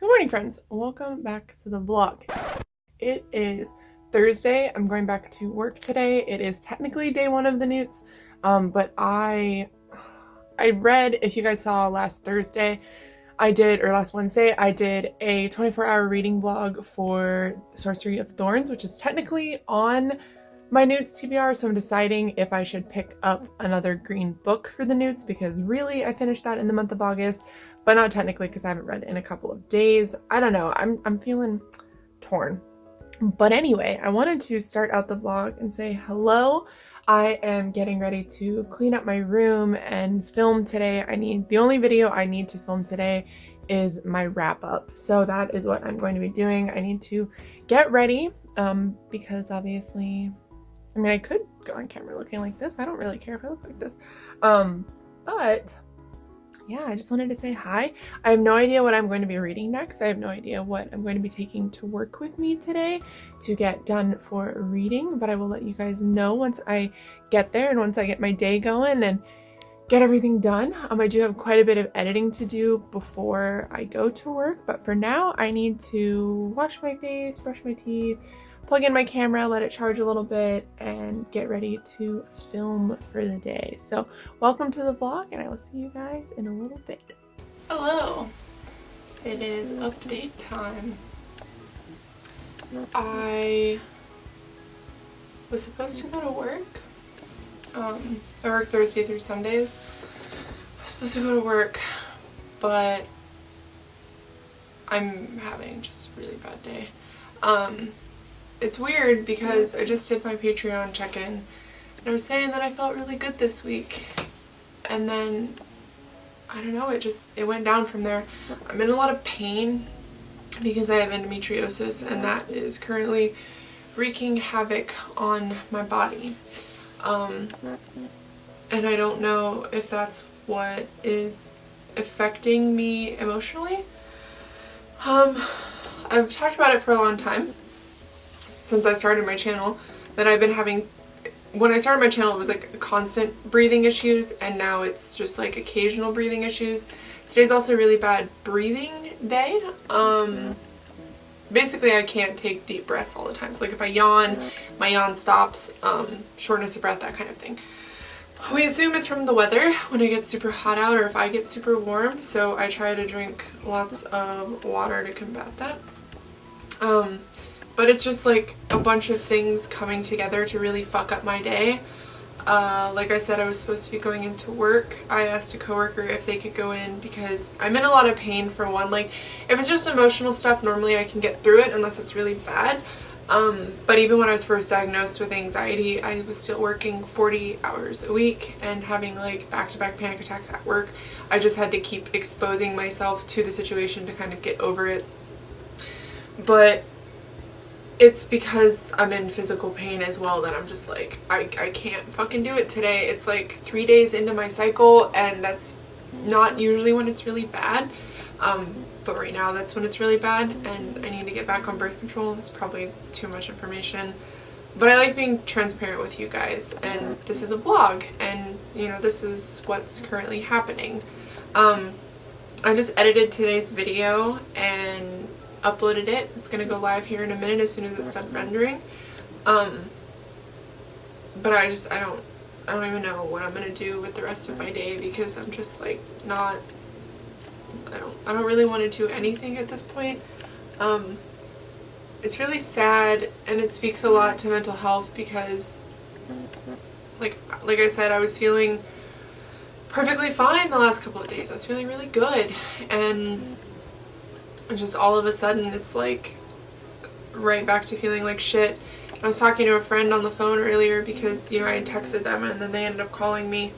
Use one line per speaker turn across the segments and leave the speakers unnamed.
Good morning, friends. Welcome back to the vlog. It is Thursday. I'm going back to work today. It is technically day one of the N.E.W.T.S, but I read, if you guys saw last Thursday, last Wednesday, I did a 24-hour reading vlog for Sorcery of Thorns, which is technically on my N.E.W.T.S TBR, so I'm deciding if I should pick up another green book for the N.E.W.T.S because really I finished that in the month of August, but not technically because I haven't read it in a couple of days. I don't know, I'm feeling torn. But anyway, I wanted to start out the vlog and say hello. I am getting ready to clean up my room and film today. The only video I need to film today is my wrap up. So that is what I'm going to be doing. I need to get ready because obviously, I mean, I could go on camera looking like this. I don't really care if I look like this. But yeah, I just wanted to say hi. I have no idea what I'm going to be reading next. I have no idea what I'm going to be taking to work with me today to get done for reading, but I will let you guys know once I get there and once I get my day going and get everything done. I do have quite a bit of editing to do before I go to work, but for now I need to wash my face, brush my teeth, plug in my camera, let it charge a little bit, and get ready to film for the day. So welcome to the vlog, and I will see you guys in a little bit. Hello! It is update time. I was supposed to go to work. I work Thursday through Sundays. I was supposed to go to work, but I'm having just a really bad day. It's weird because I just did my Patreon check-in and I was saying that I felt really good this week, and then I don't know, it went down from there. I'm in a lot of pain because I have endometriosis, and that is currently wreaking havoc on my body. And I don't know if that's what is affecting me emotionally. I've talked about it for a long time since I started my channel, that I've been having, when I started my channel it was like constant breathing issues, and now it's just like occasional breathing issues. Today's also a really bad breathing day. Basically I can't take deep breaths all the time, so like if I yawn, my yawn stops, shortness of breath, that kind of thing. We assume it's from the weather when it gets super hot out, or if I get super warm, so I try to drink lots of water to combat that. But it's just like a bunch of things coming together to really fuck up my day. Like I said, I was supposed to be going into work. I asked a coworker if they could go in because I'm in a lot of pain, for one. Like, if it's just emotional stuff, normally I can get through it unless it's really bad. But even when I was first diagnosed with anxiety, I was still working 40 hours a week and having like back-to-back panic attacks at work. I just had to keep exposing myself to the situation to kind of get over it. But it's because I'm in physical pain as well that I'm just like, I can't fucking do it today. It's like 3 days into my cycle, and that's not usually when it's really bad. But right now that's when it's really bad, and I need to get back on birth control. It's probably too much information, but I like being transparent with you guys, and this is a vlog, and you know, this is what's currently happening. I just edited today's video and uploaded it. It's gonna go live here in a minute as soon as it's done rendering. But I don't even know what I'm gonna do with the rest of my day because I'm just like not, I don't really want to do anything at this point. It's really sad, and it speaks a lot to mental health because like I said, I was feeling perfectly fine the last couple of days. I was feeling really good, and just all of a sudden it's like right back to feeling like shit. I was talking to a friend on the phone earlier because, you know, I had texted them and then they ended up calling me,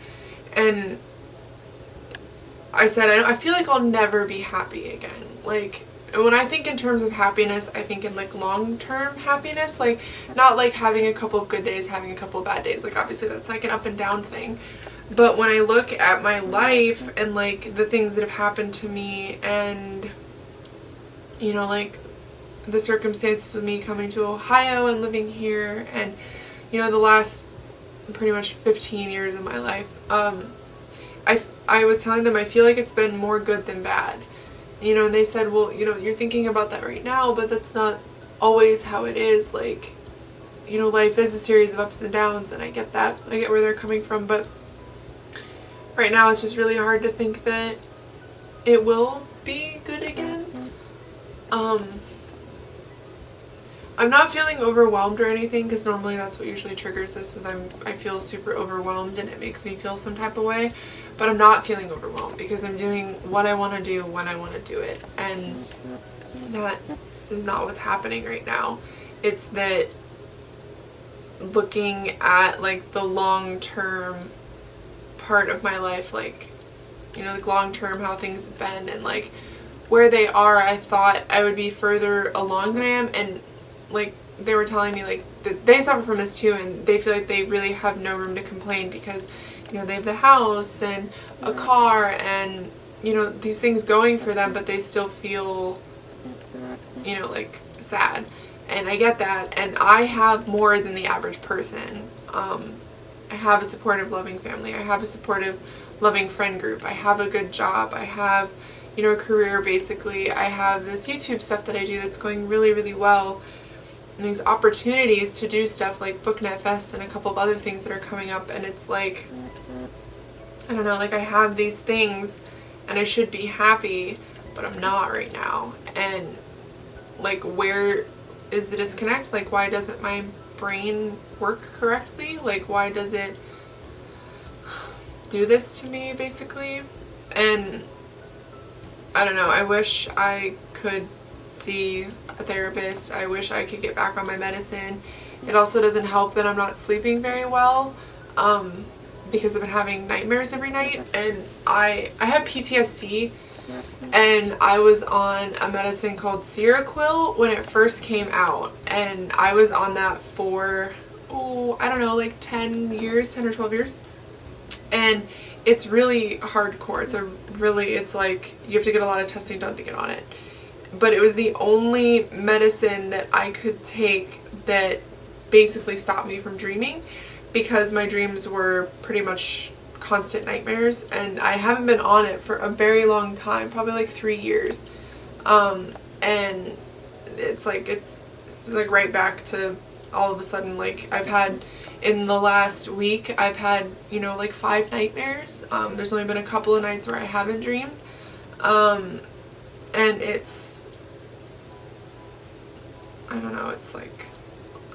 and I said I feel like I'll never be happy again. Like, when I think in terms of happiness, I think in like long-term happiness, like not like having a couple of good days, having a couple of bad days. Like obviously that's like an up and down thing. But when I look at my life and like the things that have happened to me, and you know, like the circumstances of me coming to Ohio and living here, and you know, the last pretty much 15 years of my life, I was telling them I feel like it's been more good than bad you know, and they said, well, you know, you're thinking about that right now, but that's not always how it is. Like, you know, life is a series of ups and downs, and I get that. I get where they're coming from, but right now it's just really hard to think that it will be good again. I'm not feeling overwhelmed or anything, because normally that's what usually triggers this, is I feel super overwhelmed and it makes me feel some type of way. But I'm not feeling overwhelmed because I'm doing what I want to do when I want to do it. And that is not what's happening right now. It's that looking at like the long-term part of my life, like, you know, like long-term how things have been and like where they are. I thought I would be further along than I am, and like they were telling me like that they suffer from this too, and they feel like they really have no room to complain because, you know, they have the house and a car and, you know, these things going for them, but they still feel, you know, like sad. And I get that, and I have more than the average person. I have a supportive, loving family. I have a supportive, loving friend group. I have a good job. I have, you know, a career basically. I have this YouTube stuff that I do that's going really, really well. And these opportunities to do stuff like Book N.E.W.T.S and a couple of other things that are coming up, and it's like, I don't know, like I have these things and I should be happy, but I'm not right now. And like, where is the disconnect? Like, why doesn't my brain work correctly? Like, why does it do this to me basically? And I don't know, I wish I could see a therapist. I wish I could get back on my medicine. It also doesn't help that I'm not sleeping very well because I've been having nightmares every night, and I have PTSD, and I was on a medicine called Seroquel when it first came out, and I was on that for, I don't know, like 10 or 12 years, and it's really hardcore. It's like you have to get a lot of testing done to get on it. But it was the only medicine that I could take that basically stopped me from dreaming, because my dreams were pretty much constant nightmares, and I haven't been on it for a very long time, probably like 3 years. And it's like right back to all of a sudden, like I've had in the last week, I've had, you know, like 5 nightmares. There's only been a couple of nights where I haven't dreamed. And it's, I don't know, it's like,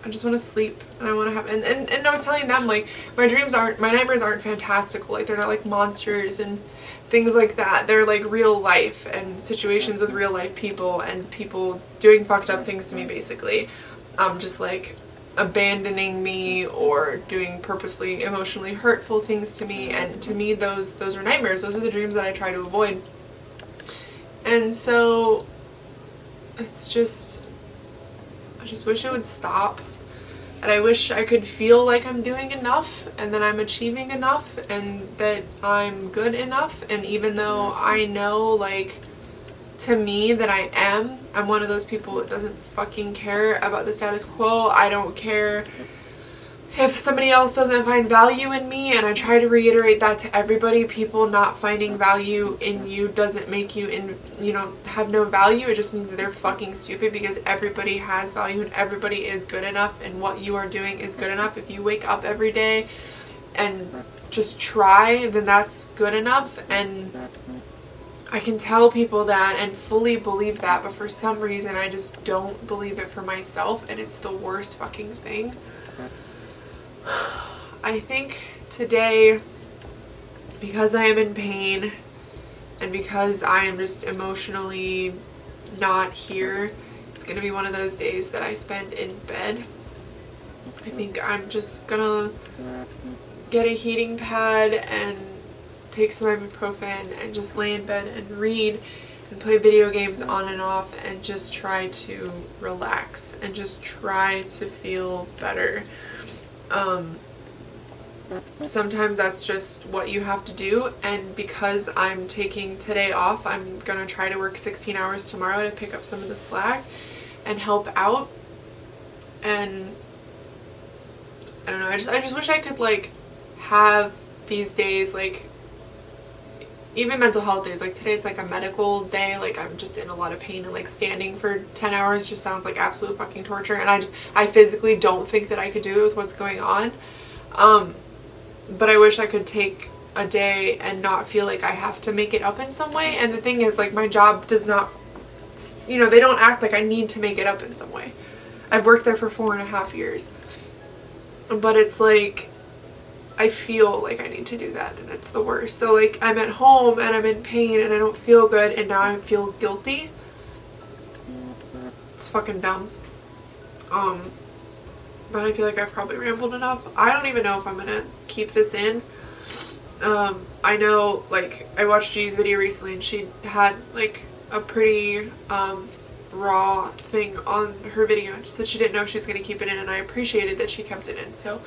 I just want to sleep, and I want to have, and I was telling them, like, my nightmares aren't fantastical, like, they're not like monsters and things like that. They're like real life and situations with real life people, and people doing fucked up things to me basically. Just like abandoning me or doing purposely emotionally hurtful things to me, and to me those are nightmares. Those are the dreams that I try to avoid. And so it's just, I just wish it would stop, and I wish I could feel like I'm doing enough and that I'm achieving enough and that I'm good enough. And even though I know, like, to me that I'm one of those people that doesn't fucking care about the status quo. I don't care if somebody else doesn't find value in me, and I try to reiterate that to everybody. People not finding value in you doesn't make you have no value. It just means that they're fucking stupid, because everybody has value and everybody is good enough, and what you are doing is good enough. If you wake up every day and just try, then that's good enough. And I can tell people that and fully believe that, but for some reason I just don't believe it for myself, and it's the worst fucking thing. I think today, because I am in pain and because I am just emotionally not here, it's gonna be one of those days that I spend in bed. I think I'm just gonna get a heating pad and take some ibuprofen and just lay in bed and read and play video games on and off, and just try to relax and just try to feel better. Sometimes that's just what you have to do, and because I'm taking today off, I'm gonna try to work 16 hours tomorrow to pick up some of the slack and help out. And I don't know, I just wish I could like have these days like even mental health days, like today it's like a medical day, like I'm just in a lot of pain, and like standing for 10 hours just sounds like absolute fucking torture, and I physically don't think that I could do it with what's going on. But I wish I could take a day and not feel like I have to make it up in some way. And the thing is, like, my job does not, you know, they don't act like I need to make it up in some way. I've worked there for 4.5 years, but it's like I feel like I need to do that, and it's the worst. So like I'm at home and I'm in pain and I don't feel good, and now I feel guilty. It's fucking dumb. But I feel like I've probably rambled enough. I don't even know if I'm gonna keep this in. I know, like, I watched G's video recently and she had like a pretty raw thing on her video, and she said she didn't know if she was gonna keep it in, and I appreciated that she kept it in. So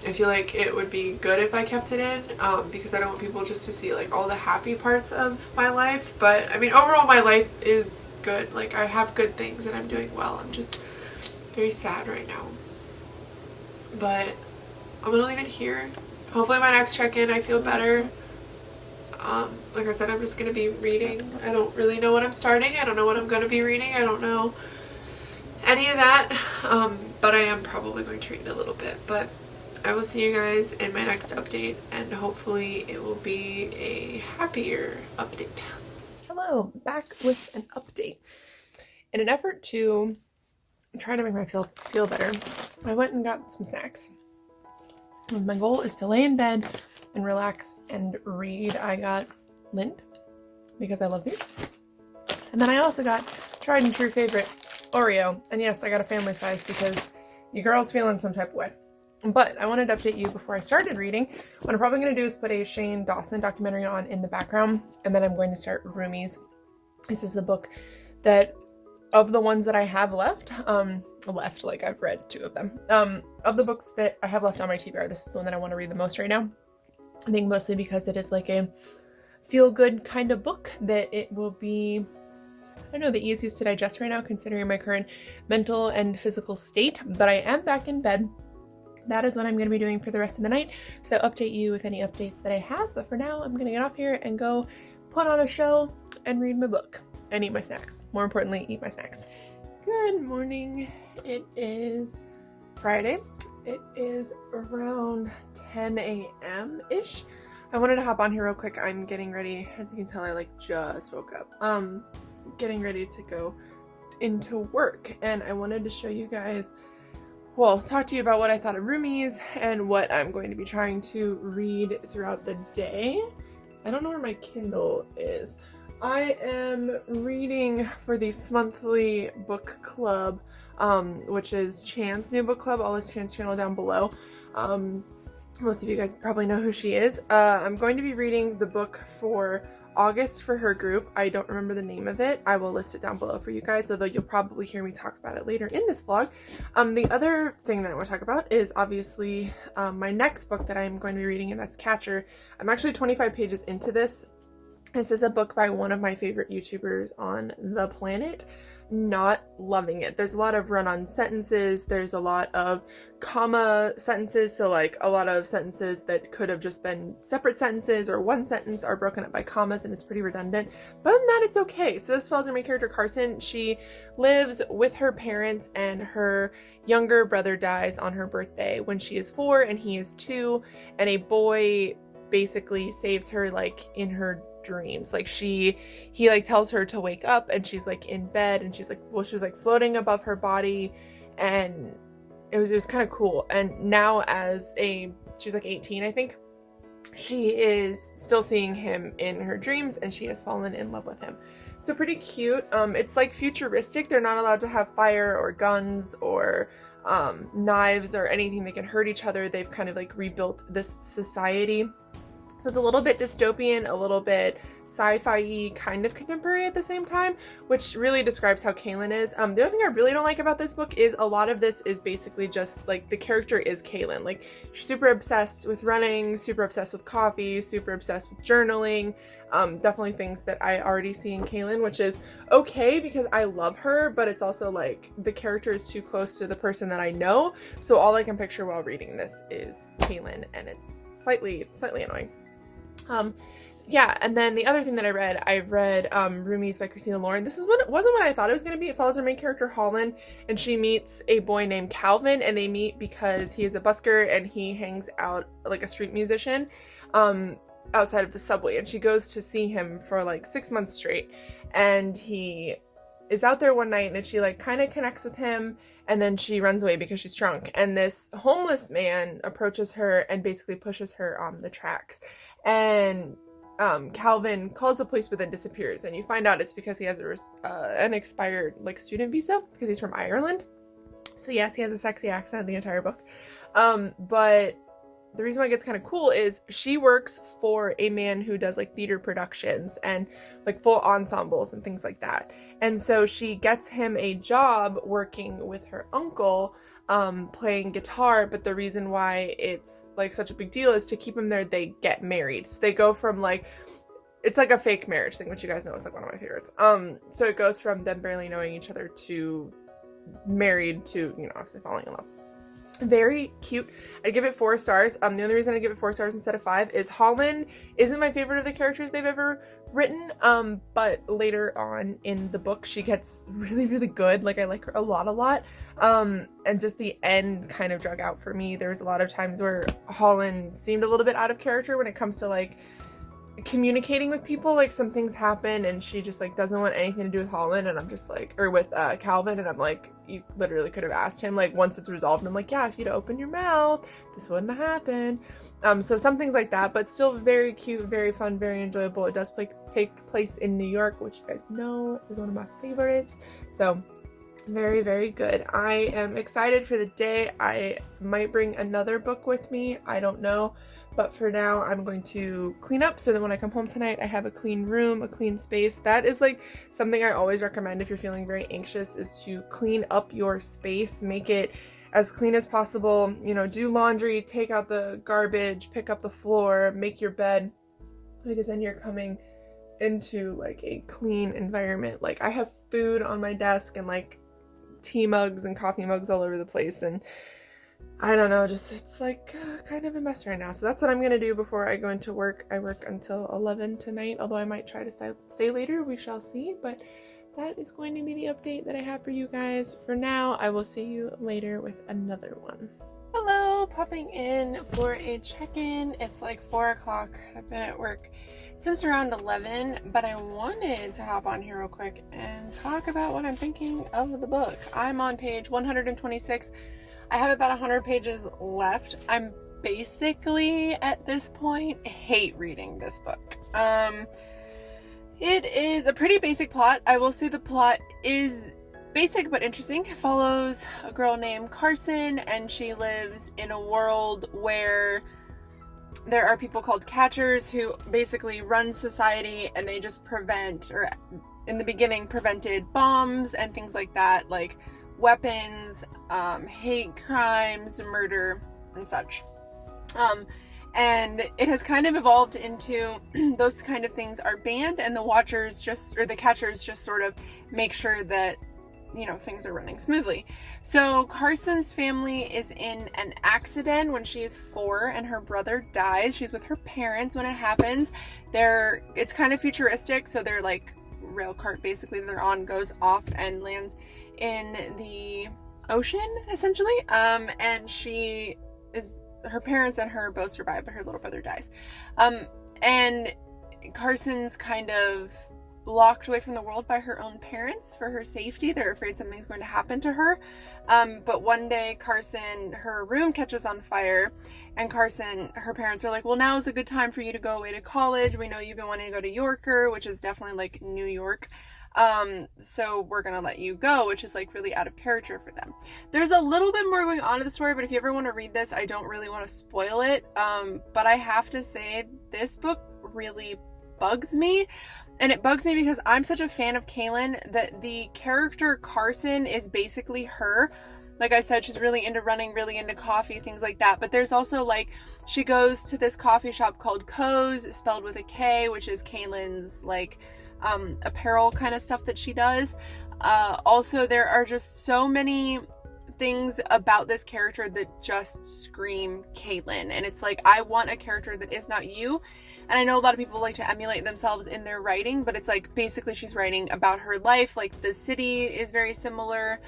I feel like it would be good if I kept it in, because I don't want people just to see like all the happy parts of my life. But I mean, overall my life is good. Like, I have good things and I'm doing well. I'm just very sad right now. But I'm gonna leave it here. Hopefully my next check-in I feel better. Like I said, I'm just gonna be reading. I don't really know what I'm starting. I don't know what I'm gonna be reading. I don't know any of that. But I am probably going to read a little bit. But I will see you guys in my next update, and hopefully it will be a happier update. Hello, back with an update. In an effort to try to make myself feel better, I went and got some snacks. Because my goal is to lay in bed and relax and read. I got Lindt because I love these. And then I also got tried and true favorite Oreo. And yes, I got a family size because your girl's feeling some type of way. But I wanted to update you before I started reading. What I'm probably going to do is put a Shane Dawson documentary on in the background, and then I'm going to start Roomies. This is the book that, of the ones that I have left, like I've read 2 of them, of the books that I have left on my TBR, this is the one that I want to read the most right now. I think mostly because it is like a feel-good kind of book that it will be, I don't know, the easiest to digest right now considering my current mental and physical state. But I am back in bed. That is what I'm going to be doing for the rest of the night. So I'll update you with any updates that I have. But for now, I'm going to get off here and go put on a show and read my book and eat my snacks. More importantly, eat my snacks. Good morning. It is Friday. It is around 10 a.m.-ish. I wanted to hop on here real quick. I'm getting ready. As you can tell, I like just woke up. Getting ready to go into work. And I wanted to show you guys, well, talk to you about what I thought of Roomies and what I'm going to be trying to read throughout the day. I don't know where my Kindle is. I am reading for the monthly book club, which is Chan's new book club. I'll list Chan's channel down below. Most of you guys probably know who she is. I'm going to be reading the book for August for her group. I don't remember the name of it. I will list it down below for you guys, although you'll probably hear me talk about it later in this vlog. The other thing that I want to talk about is obviously my next book that I'm going to be reading, and that's Catcher. I'm actually 25 pages into this. This is a book by one of my favorite YouTubers on the planet. Not loving it. There's a lot of run-on sentences. There's a lot of comma sentences. So like a lot of sentences that could have just been separate sentences or one sentence are broken up by commas, and it's pretty redundant. But other than that, it's okay. So this follows our main character, Carson. She lives with her parents, and her younger brother dies on her birthday when she is 4 and he is 2, and a boy basically saves her like in her dreams. Like he like tells her to wake up, and she's like in bed, and she's like, well, she was like floating above her body, and it was kind of cool. And now she's like 18, I think, she is still seeing him in her dreams, and she has fallen in love with him. So pretty cute. It's like futuristic. They're not allowed to have fire or guns or knives or anything that can hurt each other. They've kind of like rebuilt this society. So it's a little bit dystopian, a little bit sci-fi-y, kind of contemporary at the same time, which really describes how Kaylin is. The other thing I really don't like about this book is a lot of this is basically just like the character is Kaylin. Like, she's super obsessed with running, super obsessed with coffee, super obsessed with journaling. Definitely things that I already see in Kaylin, which is okay because I love her, but it's also like the character is too close to the person that I know. So all I can picture while reading this is Kaylin, and it's slightly annoying. yeah, and then the other thing that I read Roomies by Christina Lauren. This is what it wasn't what I thought it was going to be. It follows our main character Holland, and she meets a boy named Calvin, and they meet because he is a busker and he hangs out like a street musician outside of the subway, and she goes to see him for like 6 months straight, and he is out there one night, and she like kind of connects with him, and then she runs away because she's drunk, and this homeless man approaches her and basically pushes her on the tracks, and Calvin calls the police but then disappears, and you find out it's because he has an expired like student visa because he's from Ireland. So yes, he has a sexy accent the entire book. But the reason why it gets kind of cool is she works for a man who does like theater productions and like full ensembles and things like that. And so she gets him a job working with her uncle, playing guitar, but the reason why it's like such a big deal is to keep him there, they get married. So they go from like, it's like a fake marriage thing, which you guys know is like one of my favorites. So it goes from them barely knowing each other to married to, you know, obviously falling in love. Very cute. I give it 4 stars. The only reason I give it 4 stars instead of 5 is Holland isn't my favorite of the characters they've ever written, but later on in the book she gets really, really good. Like I like her a lot. And just the end kind of drug out for me. There's a lot of times where Holland seemed a little bit out of character when it comes to like communicating with people. Like some things happen and she just like doesn't want anything to do with Holland, and I'm just like, or with Calvin, and I'm like, you literally could have asked him like once it's resolved, and I'm like, yeah, if you'd open your mouth this wouldn't have happened. So some things like that, but still very cute, very fun, very enjoyable. It does take place in New York, which you guys know is one of my favorites, so very, very good. I am excited for the day. I might bring another book with me, I don't know. But for now, I'm going to clean up so that when I come home tonight, I have a clean room, a clean space. That is like something I always recommend if you're feeling very anxious, is to clean up your space, make it as clean as possible. You know, do laundry, take out the garbage, pick up the floor, make your bed, because then you're coming into like a clean environment. Like I have food on my desk and like tea mugs and coffee mugs all over the place, and I don't know, just it's like kind of a mess right now. So that's what I'm gonna do before I go into work. I work until 11 tonight, although I might try to stay later, we shall see. But that is going to be the update that I have for you guys. For now, I will see you later with another one. Hello, popping in for a check-in. It's like 4 o'clock. I've been at work since around 11, but I wanted to hop on here real quick and talk about what I'm thinking of the book. I'm on page 126. I have about 100 pages left. I'm basically, at this point, hate reading this book. It is a pretty basic plot. I will say the plot is basic but interesting. It follows a girl named Carson, and she lives in a world where there are people called catchers who basically run society, and they just prevent, or in the beginning prevented, bombs and things like that, like weapons, hate crimes, murder, and such. And it has kind of evolved into those kind of things are banned, and the catchers just sort of make sure that, you know, things are running smoothly. So Carson's family is in an accident when she is 4 and her brother dies. She's with her parents when it happens. It's kind of futuristic, so their like rail cart basically they're on goes off and lands in the ocean essentially, and her parents and her both survive, but her little brother dies, and Carson's kind of locked away from the world by her own parents for her safety. They're afraid something's going to happen to her, but one day her room catches on fire, and her parents are like, well, now is a good time for you to go away to college. We know you've been wanting to go to Yorker, which is definitely like New York, so we're gonna let you go, which is like really out of character for them. There's a little bit more going on in the story, but if you ever want to read this, I don't really want to spoil it, but I have to say this book really bugs me. And it bugs me because I'm such a fan of Kaylin that the character Carson is basically her. Like I said, she's really into running, really into coffee, things like that. But there's also like, she goes to this coffee shop called Co's, spelled with a K, which is Kaylin's like apparel kind of stuff that she does. Also, there are just so many things about this character that just scream Kaylin. And it's like, I want a character that is not you.
And I know a lot of people like to emulate themselves in their writing, but it's like basically she's writing about her life. Like the city is very similar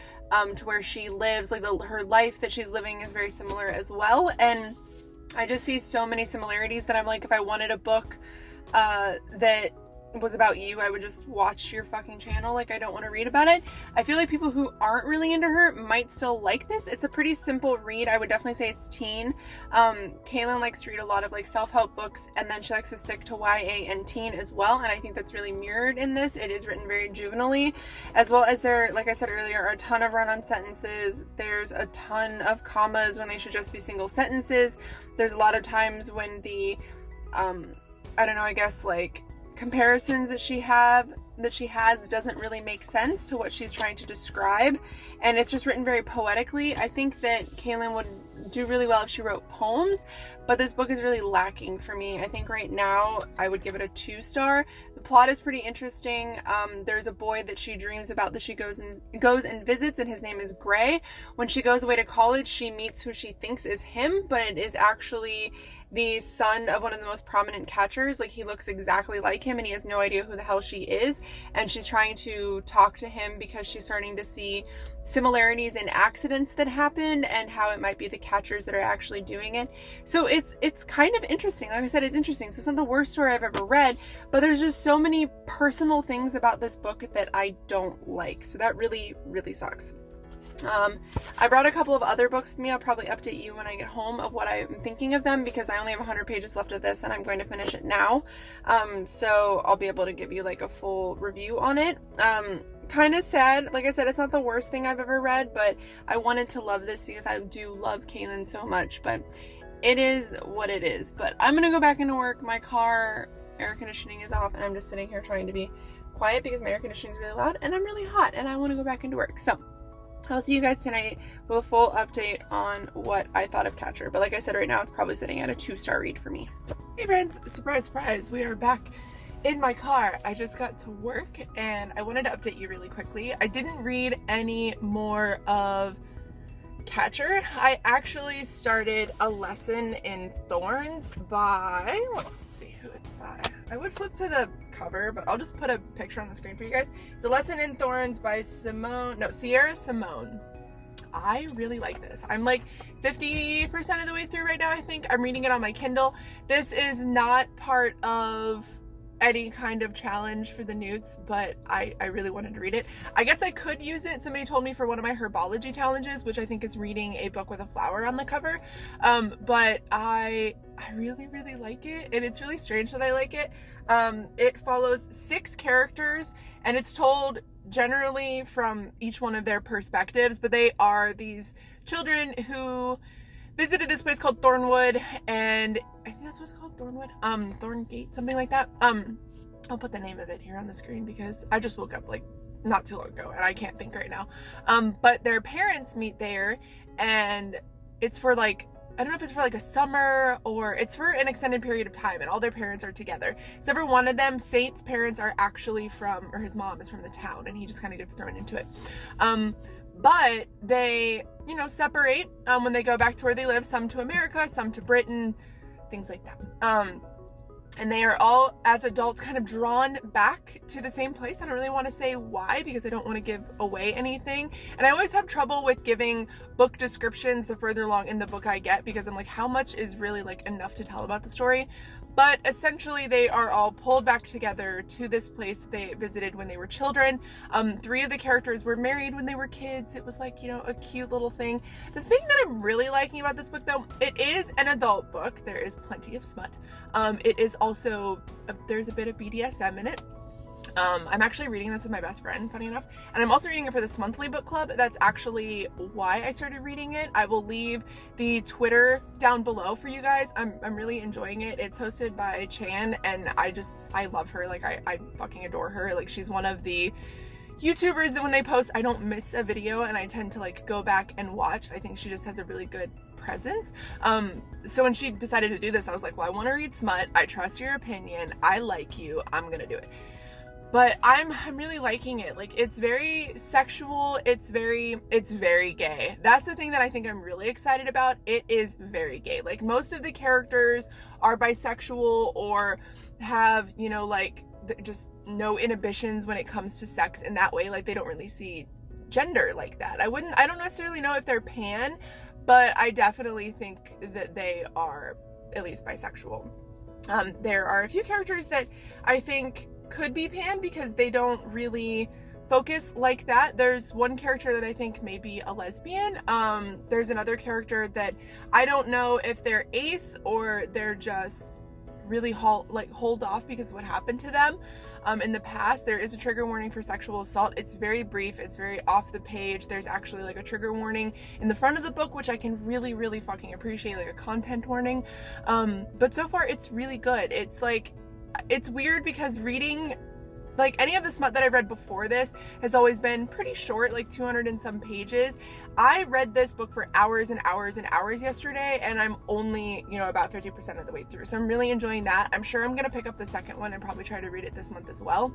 to where she lives. Like her life that she's living is very similar as well. And I just see so many similarities that I'm like, if I wanted a book that was about you, I would just watch your fucking channel. Like, I don't want to read about it. I feel like people who aren't really into her might still like this. It's a pretty simple read. I would definitely say it's teen. Kaylin likes to read a lot of like self-help books, and then she likes to stick to YA and teen as well, and I think that's really mirrored in this. It is written very juvenilely, as well as there, like I said earlier, are a ton of run-on sentences. There's a ton of commas when they should just be single sentences. There's a lot of times when the I don't know, I guess like comparisons that she has doesn't really make sense to what she's trying to describe, and it's just written very poetically. I think that Kaylin would do really well if she wrote poems, but this book is really lacking for me. I think right now I would give it a 2-star. The plot is pretty interesting. There's a boy that she dreams about that she goes and visits, and his name is Gray. When she goes away to college, she meets who she thinks is him, but it is actually the son of one of the most prominent catchers. Like, he looks exactly like him, and he has no idea who the hell she is, and she's trying to talk to him because she's starting to see similarities in accidents that happen and how it might be the catchers that are actually doing it. So it's kind of interesting. Like I said, it's interesting. So it's not the worst story I've ever read, but there's just so many personal things about this book that I don't like. So that really, really sucks. I brought a couple of other books with me. I'll probably update you when I get home of what I'm thinking of them, because I only have 100 pages left of this and I'm going to finish it now. So I'll be able to give you like a full review on it. Kind of sad. Like I said, it's not the worst thing I've ever read, but I wanted to love this because I do love Kaylin so much, but it is what it is. But I'm gonna go back into work. My car air conditioning is off, and I'm just sitting here trying to be quiet because my air conditioning is really loud and I'm really hot and I want to go back into work. So I'll see you guys tonight with a full update on what I thought of Catcher. But like I said, right now it's probably sitting at a 2-star read for me. Hey friends, surprise, surprise, we are back in my car. I just got to work and I wanted to update you really quickly. I didn't read any more of Catcher. I actually started a lesson in Thorns by, let's see who it's by. I would flip to the cover, but I'll just put a picture on the screen for you guys. It's a lesson in Thorns by Sierra Simone. I really like this. I'm like 50% of the way through right now, I think. I'm reading it on my Kindle. This is not part of any kind of challenge for the N.E.W.T.S, but I really wanted to read it. I guess I could use it. Somebody told me for one of my herbology challenges, which I think is reading a book with a flower on the cover. But I really, really like it, and it's really strange that I like it. It follows 6 characters, and it's told generally from each one of their perspectives, but they are these children who visited this place called Thornwood, and I think that's what it's called, Thornwood, Thorngate, something like that. I'll put the name of it here on the screen because I just woke up like not too long ago and I can't think right now. But their parents meet there, and it's for like, I don't know if it's for like a summer or it's for an extended period of time, and all their parents are together. So every one of them, Saint's parents are actually from, or his mom is from the town, and he just kind of gets thrown into it. But they, separate when they go back to where they live, some to America, some to Britain, things like that. And they are all, as adults, kind of drawn back to the same place. I don't really want to say why because I don't want to give away anything. And I always have trouble with giving book descriptions the further along in the book I get, because I'm like, how much is really like enough to tell about the story? But essentially, they are all pulled back together to this place they visited when they were children. 3 of the characters were married when they were kids. It was like, a cute little thing. The thing that I'm really liking about this book, though, it is an adult book. There is plenty of smut. It is also, there's a bit of BDSM in it. I'm actually reading this with my best friend, funny enough, and I'm also reading it for this monthly book club. That's actually why I started reading it. I will leave the Twitter down below for you guys. I'm really enjoying it. It's hosted by Chan, and I love her. Like, I fucking adore her. Like, she's one of the YouTubers that when they post, I don't miss a video, and I tend to like go back and watch. I think she just has a really good presence. So when she decided to do this, I was like, well, I want to read smut. I trust your opinion. I like you. I'm gonna do it. But I'm really liking it. Like, it's very sexual. It's very gay. That's the thing that I think I'm really excited about. It is very gay. Like, most of the characters are bisexual or have, you know, like just no inhibitions when it comes to sex in that way. Like they don't really see gender like that. I don't necessarily know if they're pan, but I definitely think that they are at least bisexual. There are a few characters that I think could be pan because they don't really focus like that. There's one character that I think may be a lesbian. There's another character that I don't know if they're ace or they're just really hold off because of what happened to them in the past. There is a trigger warning for sexual assault. It's very brief, it's very off the page. There's actually like a trigger warning in the front of the book, which I can really fucking appreciate, like a content warning. But so far it's really good. It's like, it's weird because reading like any of the smut that I've read before this has always been pretty short, like 200 and some pages. I read this book for hours and hours and hours yesterday, and I'm only, you know, about 50% of the way through. So I'm really enjoying that. I'm sure I'm going to pick up the second one and probably try to read it this month as well.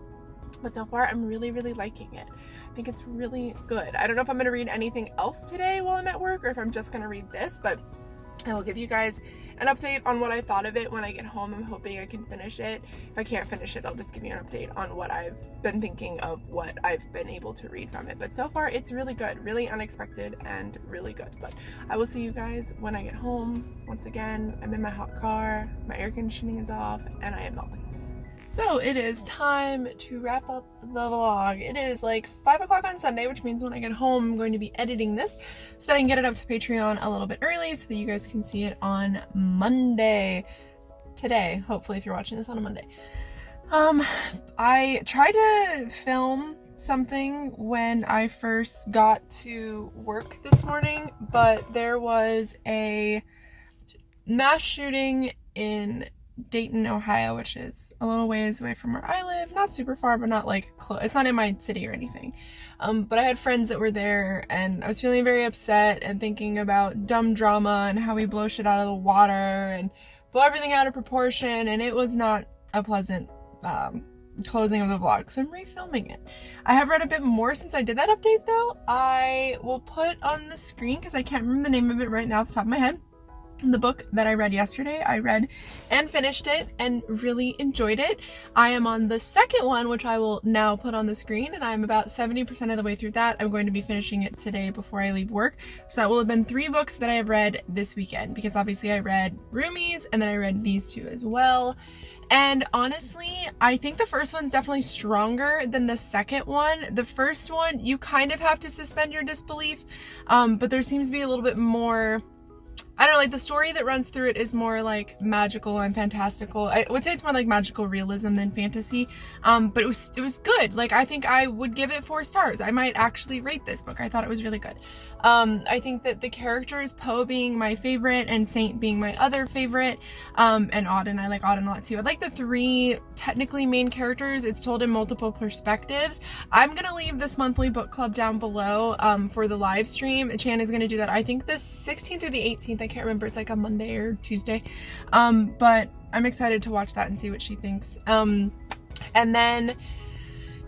But so far, I'm really liking it. I think it's really good. I don't know if I'm going to read anything else today while I'm at work or if I'm just going to read this, but I will give you guys an update on what I thought of it when I get home. I'm hoping I can finish it. If I can't finish it, I'll just give you an update on what I've been thinking of what I've been able to read from it. But so far, it's really good, really unexpected and really good. But I will see you guys when I get home. Once again, I'm in my hot car, my air conditioning is off, and I am melting. So it is time to wrap up the vlog. It is like 5 o'clock on Sunday, which means when I get home, I'm going to be editing this so that I can get it up to Patreon a little bit early so that you guys can see it on Monday. Today, hopefully, if you're watching this on a Monday. I tried to film something when I first got to work this morning, but there was a mass shooting in Dayton, Ohio, which is a little ways away from where I live. Not super far, but not like close. It's not in my city or anything. But I had friends that were there, and I was feeling very upset and thinking about dumb drama and how we blow shit out of the water and blow everything out of proportion, and it was not a pleasant closing of the vlog, because I'm refilming it. I have read a bit more since I did that update, though. I will put on the screen, because I can't remember the name of it right now off the top of my head. The book that I read yesterday, I read and finished it and really enjoyed it. I am on the second one, which I will now put on the screen, and I'm about 70% of the way through that. I'm going to be finishing it today before I leave work. So that will have been 3 books that I have read this weekend, because obviously I read Roomies and then I read these 2 as well. And honestly, I think the first one's definitely stronger than the second one. The first one, you kind of have to suspend your disbelief, but there seems to be a little bit more, I don't know, like the story that runs through it is more like magical and fantastical. I would say it's more like magical realism than fantasy. But it was good. Like, I think I would give it 4 stars. I might actually rate this book. I thought it was really good. I think that the characters, Poe being my favorite and Saint being my other favorite, and Auden, I like Auden a lot too. I like the 3 technically main characters. It's told in multiple perspectives. I'm gonna leave this monthly book club down below for the live stream. Chan is gonna do that, I think the 16th or the 18th. I can't remember. It's like a Monday or Tuesday. But I'm excited to watch that and see what she thinks. And then,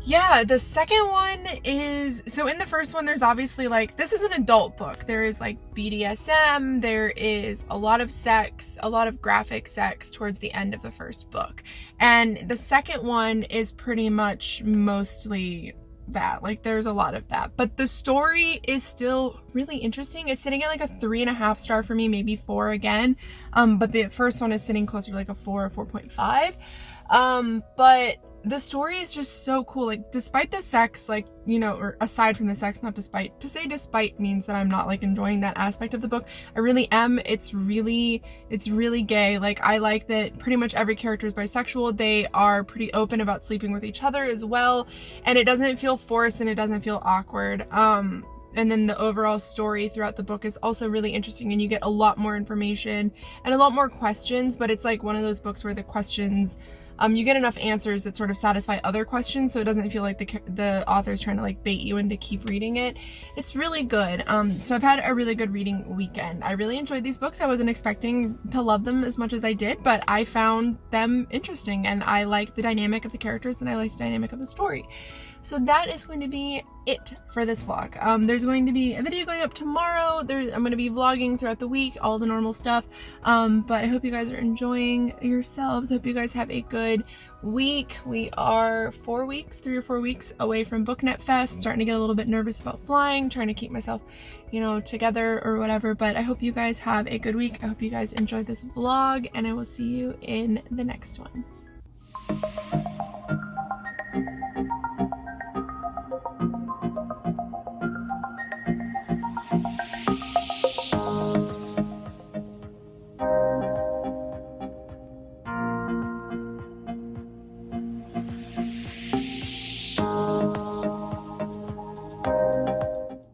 yeah, the second one is, so in the first one, there's obviously like, this is an adult book. There is like BDSM, there is a lot of sex, a lot of graphic sex towards the end of the first book. And the second one is pretty much mostly that, like there's a lot of that, but the story is still really interesting. It's sitting at like a 3.5 star for me, maybe 4 again, but the first one is sitting closer to like a 4 or 4.5. But the story is just so cool. Like, despite the sex, like, you know, or aside from the sex, not despite. To say despite means that I'm not like enjoying that aspect of the book. I really am. It's really gay. Like, I like that pretty much every character is bisexual. They are pretty open about sleeping with each other as well. And it doesn't feel forced and it doesn't feel awkward. And then the overall story throughout the book is also really interesting, and you get a lot more information and a lot more questions, but it's like one of those books where the questions, you get enough answers that sort of satisfy other questions, so it doesn't feel like the author's trying to like bait you in to keep reading it. It's really good. So I've had a really good reading weekend. I really enjoyed these books. I wasn't expecting to love them as much as I did, but I found them interesting, and I like the dynamic of the characters and I like the dynamic of the story. So that is going to be it for this vlog. There's going to be a video going up tomorrow. I'm going to be vlogging throughout the week, all the normal stuff. But I hope you guys are enjoying yourselves. Hope you guys have a good week. We are 3 or 4 weeks away from Book N.E.T.Fest. Starting to get a little bit nervous about flying, trying to keep myself, together or whatever. But I hope you guys have a good week. I hope you guys enjoyed this vlog, and I will see you in the next one.